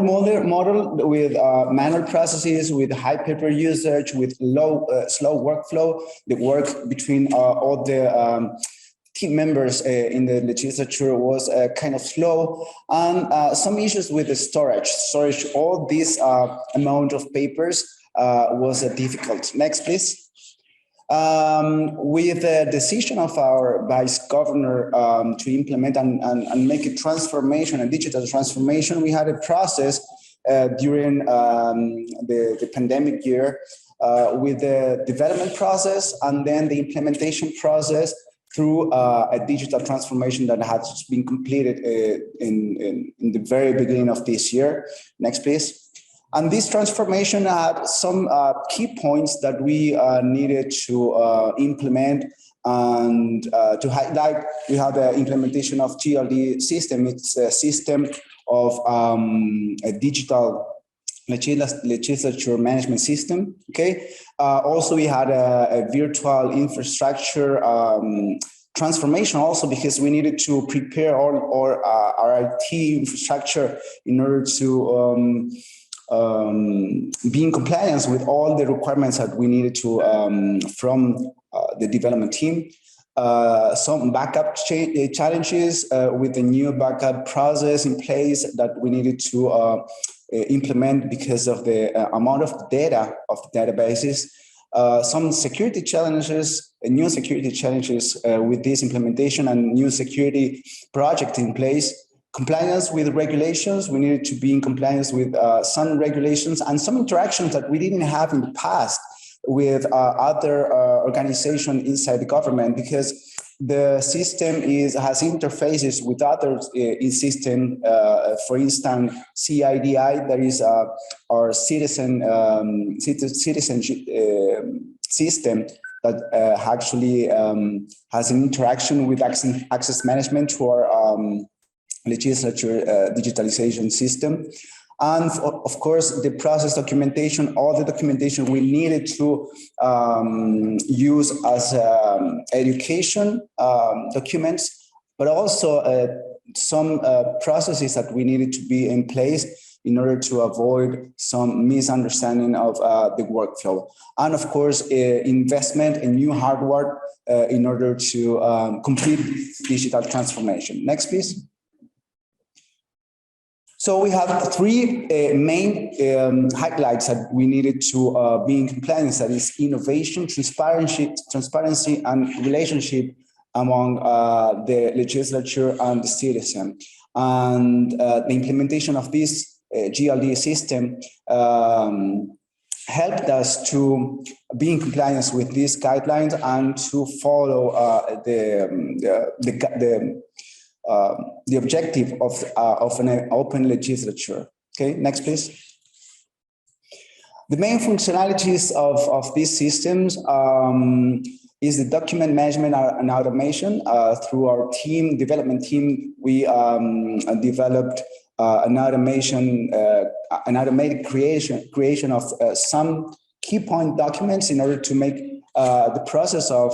model with manual processes, with high paper usage, with slow workflow. The work between all the team members in the legislature was kind of slow, and some issues with the storage. All this amount of papers was difficult. Next, please. With the decision of our vice governor to implement and make a transformation, a digital transformation, we had a process during the pandemic year with the development process and then the implementation process through a digital transformation that has been completed in the very beginning of this year. Next, please. And this transformation had some key points that we needed to implement and to highlight. We had the implementation of GLD system. It's a system of a digital legislature management system. Okay. Also, we had a virtual infrastructure transformation also, because we needed to prepare all our IT infrastructure in order to be in compliance with all the requirements that we needed to from the development team. Some backup challenges with the new backup process in place that we needed to implement because of the amount of data of the databases. Some security challenges, new security challenges with this implementation and new security project in place. Compliance with regulations, we needed to be in compliance with some regulations and some interactions that we didn't have in the past with other organizations inside the government, because the system has interfaces with other system. For instance, CIDI, that is our citizenship system that actually has an interaction with access management to our legislature digitalization system. And of course, the process documentation, all the documentation we needed to use as education documents, but also some processes that we needed to be in place in order to avoid some misunderstanding of the workflow. And of course, investment in new hardware in order to complete this digital transformation. Next, please. So we have three main highlights that we needed to be in compliance. That is innovation, transparency, and relationship among the legislature and the citizen. And the implementation of this GLD system helped us to be in compliance with these guidelines and to follow the objective of an open legislature. Okay, next, please. The main functionalities of these systems is the document management and automation. Through our development team, we developed an automated creation of some key point documents in order to make the process of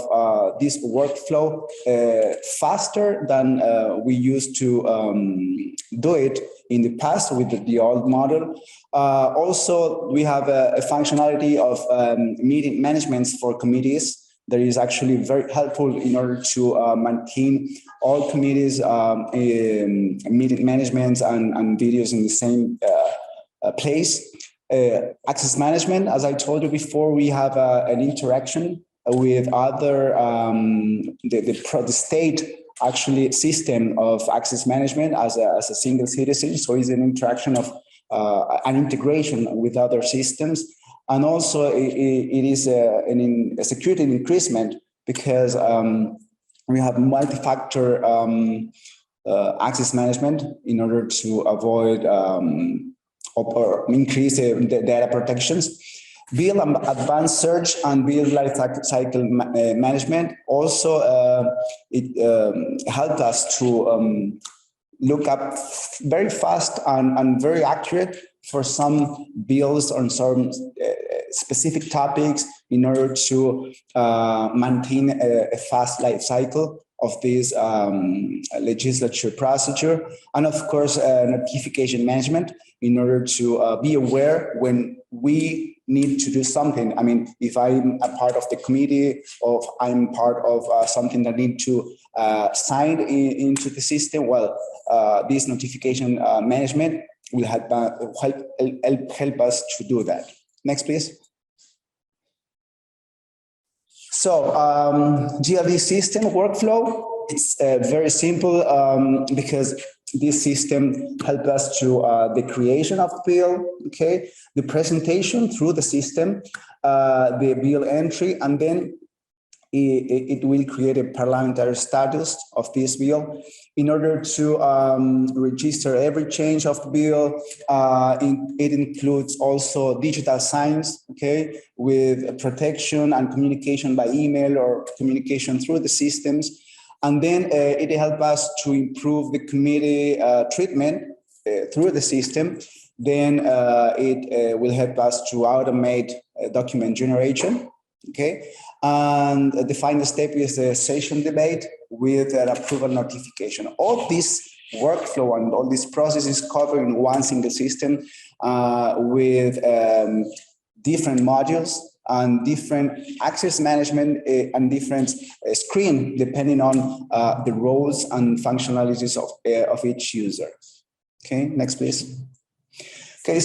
this workflow faster than we used to do it in the past with the old model. Also, we have a functionality of meeting managements for committees that is actually very helpful in order to maintain all committees meeting managements and videos in the same place. Access management, as I told you before, we have an interaction with other, the state actually system of access management as a single citizen. So it's an interaction of an integration with other systems. And also it is a security increasement because we have multi-factor access management in order to avoid or increase the data protections. Build advanced search and build life cycle management. Also, it helped us to look up very fast and very accurate for some bills on some specific topics in order to maintain a fast life cycle of this legislature procedure. And of course, notification management. in order to be aware when we need to do something. I mean, if I'm a part of the committee, or if I'm part of something that need to sign into the system, well, this notification management will help us to do that. Next, please. So GLD system workflow, it's very simple because this system helps us to the creation of the bill, okay, the presentation through the system, the bill entry, and then it will create a parliamentary status of this bill in order to register every change of the bill. It includes also digital signs, okay, with protection and communication by email or communication through the systems. And then it helps us to improve the committee treatment through the system. Then it will help us to automate document generation, okay? And the final step is the session debate with an approval notification. All this workflow and all this process is covered in one single system with different modules and different access management and different screen depending on the roles and functionalities of each user. Okay, next please. Okay,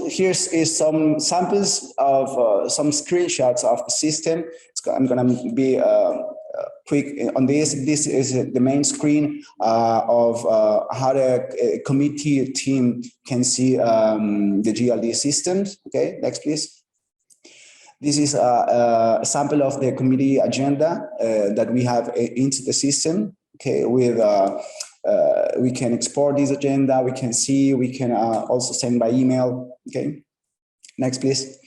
here's some samples of some screenshots of the system. I'm gonna be quick on this. This is the main screen of how the committee team can see the GLD systems. Okay, next please. This is a sample of the committee agenda that we have into the system. Okay, with we can export this agenda, we can see, we can also send by email. Okay, next please.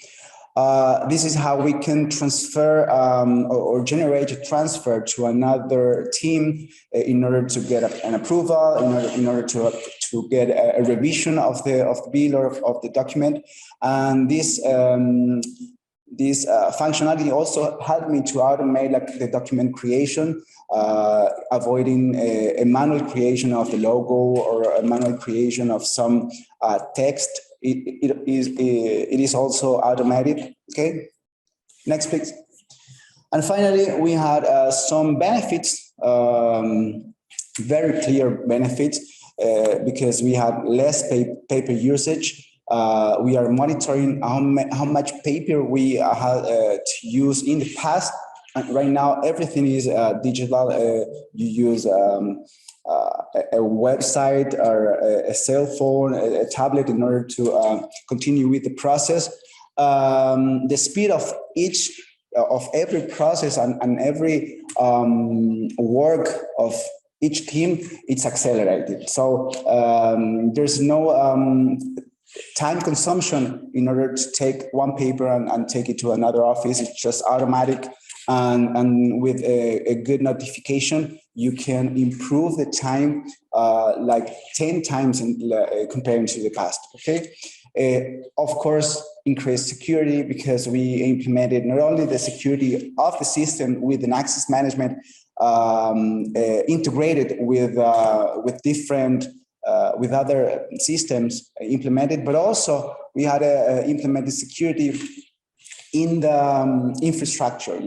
This is how we can transfer or generate a transfer to another team in order to get an approval, in order to get a revision of the bill or of the document. And this functionality also helped me to automate like the document creation, avoiding a manual creation of the logo or a manual creation of some text. It is also automated. Okay, next please. And finally, we had some benefits, very clear benefits, because we had less paper usage. We are monitoring how much paper we had to use in the past. And right now, everything is digital. You use a website or a cell phone, a tablet in order to continue with the process. The speed of every process and every work of each team, it's accelerated. So there's no time consumption in order to take one paper and take it to another office. It's just automatic. And with a good notification, you can improve the time like 10 times comparing to the past, okay? Of course, increased security because we implemented not only the security of the system with an access management integrated with different with other systems implemented, but also we had implemented security in the infrastructure,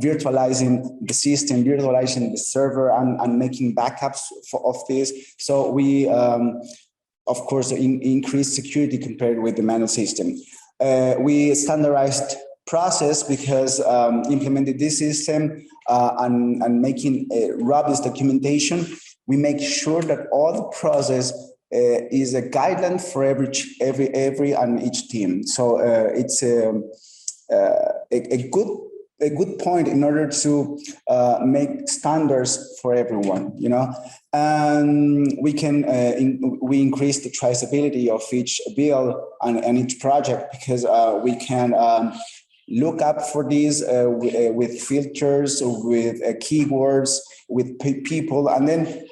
virtualizing the system, virtualizing the server, and making backups of this. So we, of course, increased security compared with the manual system. We standardized process because implemented this system and making a robust documentation. We make sure that all the process is a guideline for every and each team. So it's a good point in order to make standards for everyone, and we can we increase the traceability of each bill and each project because we can look up for these with filters, with keywords, with people, and then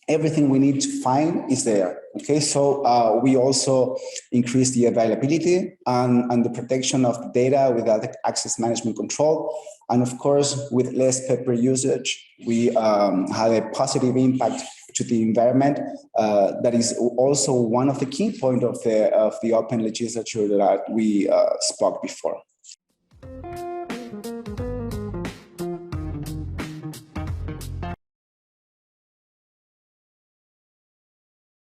everything we need to find is there. Okay, so we also increase the availability and the protection of the data without access management control. And of course, with less paper usage, we had a positive impact to the environment. That is also one of the key points of the open legislature that we spoke before.